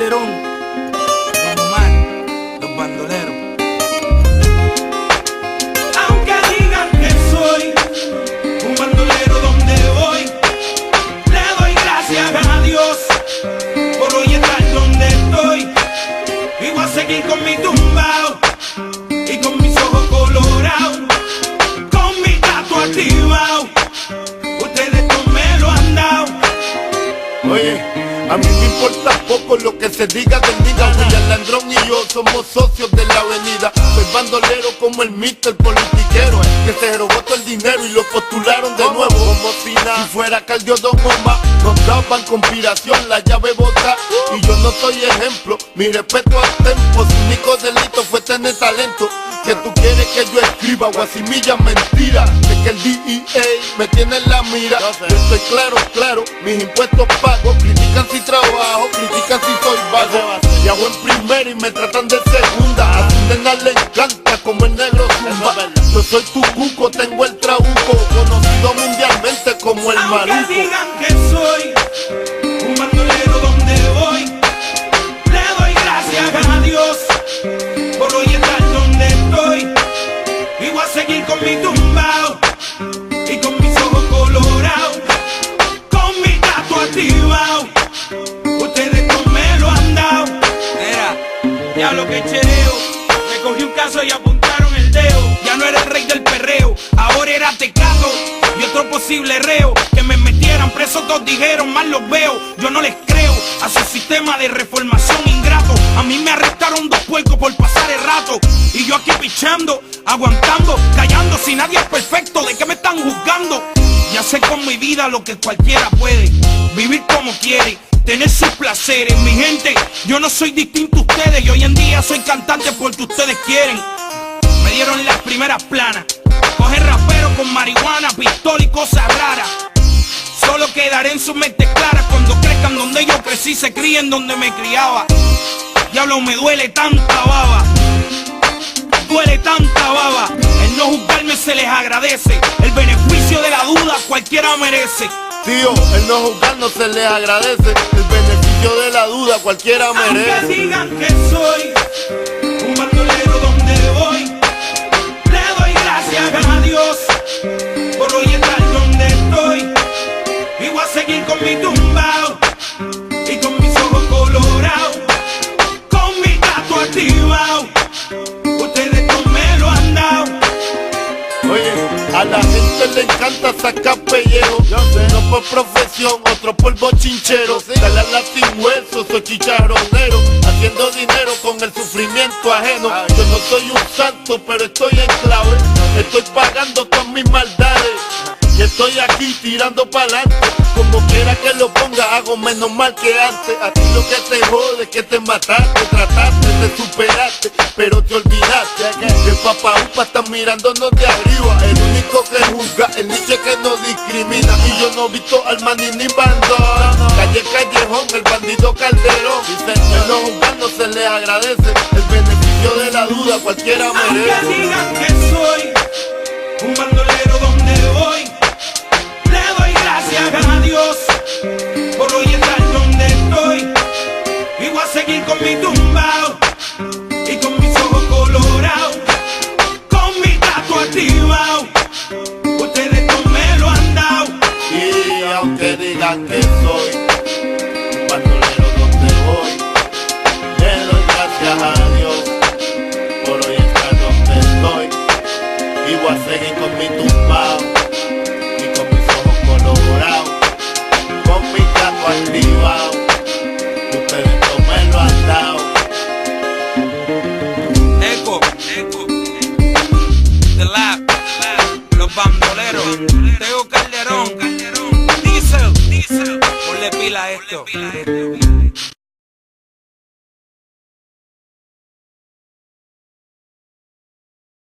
Calderón, Don Omar, los bandoleros. Aunque digan que soy un bandolero donde voy, le doy gracias a Dios por hoy estar donde estoy. Y voy a seguir con mi tumbao y con mis ojos colorados, con mi gato activado. Ustedes no me lo han dado. Oye, a mí me importa poco lo que se diga del nigga. William Landrón y yo somos socios de la avenida. Soy bandolero como el Mr. Politiquero, que se robó todo el dinero y lo postularon de nuevo. Como si fuera Calderón Omar, nos daban conspiración, la llave bota. Y yo no soy ejemplo, mi respeto al tempo. Su único delito fue tener talento. Que tú quieres que yo escriba guasimilla mentira, de que el DEA me tiene en la mira. Yo estoy claro, mis impuestos pago. Critican si trabajo, critican si soy vago. Viajo en primera y me tratan de segunda. A tu nena le encanta como el negro zumba. Yo soy tu cuco, tengo el trabuco, conocido mundialmente como el maluco. Aunque digan que soy un bandolero donde voy, le doy gracias a Dios por hoy estar donde estoy. Y voy a seguir con mi tumbao y con mis ojos colorados, con mi gato activado. Ustedes no me lo han dado. Mira, Ya lo que chereo, me cogí un caso y apuntaron el dedo. Ya no era el rey del perreo, ahora era Tecato y otro posible reo. Que me metieran preso, todos dijeron, mal los veo. Yo no les creo a su sistema de reformación ingrato. A mí me arrestaron 2 puercos por pasar el rato, y yo aquí pichando, aguantando, callando. Si nadie es perfecto, ¿de qué me están juzgando? Ya sé con mi vida lo que cualquiera puede, vivir como quiere, tener sus placeres. Mi gente, yo no soy distinto a ustedes, y hoy en día soy cantante porque ustedes quieren. Me dieron las primeras planas, coger rapero con marihuana, pistola y cosas raras. Solo quedaré en sus mentes claras cuando crezcan donde yo crecí, se críen donde me criaba. Diablo, me duele tanta baba, duele tanta baba. El no juzgarme se les agradece, el beneficio de la duda cualquiera merece. Tío, el no juzgar no se les agradece, el beneficio de la duda cualquiera Aunque merece. digan que soy un bandolero donde voy, le doy gracias a Dios por hoy estar donde estoy. Y voy a seguir con mi tumbao y con mis ojos colorados, con mi gato activado. Ustedes no me lo han dado. Oye, a la gente le encanta sacar pellejo. No por profesión, otro por bochinchero. Dale al latín hueso, soy chicharronero, haciendo dinero con el sufrimiento ajeno. Yo no soy un santo, pero estoy en clave. Estoy pagando todas mis maldades y estoy aquí tirando pa'lante. Como quiera que lo ponga, hago menos mal que antes. A ti lo que te jode es que te mataste, trataste de superarte, pero te olvidaste que el papá upa está mirándonos de arriba. El único que juzga, el niche que no discrimina. Y yo no he visto al maní ni bandón. Calle Callejón, el bandido Calderón. El no juzgar no se le agradece, el beneficio de la duda cualquiera merece. Aunque digan que soy un bandolero donde voy, le doy gracias a Dios por hoy estar donde estoy. Y voy a seguir con mi tumbao y con mis ojos colorados, con mi gato activado. Ustedes no me lo han dado. Y aunque digan que soy un bandolero donde voy, le doy gracias a Dios por hoy estar donde estoy. Y voy a seguir con mi tumbao y con mis ojos colorados, con mi gato activado. Ustedes no me lo han dado. Eco, The Lab, los bandoleros, Teo Calderón, Diesel, ponle pila a esto.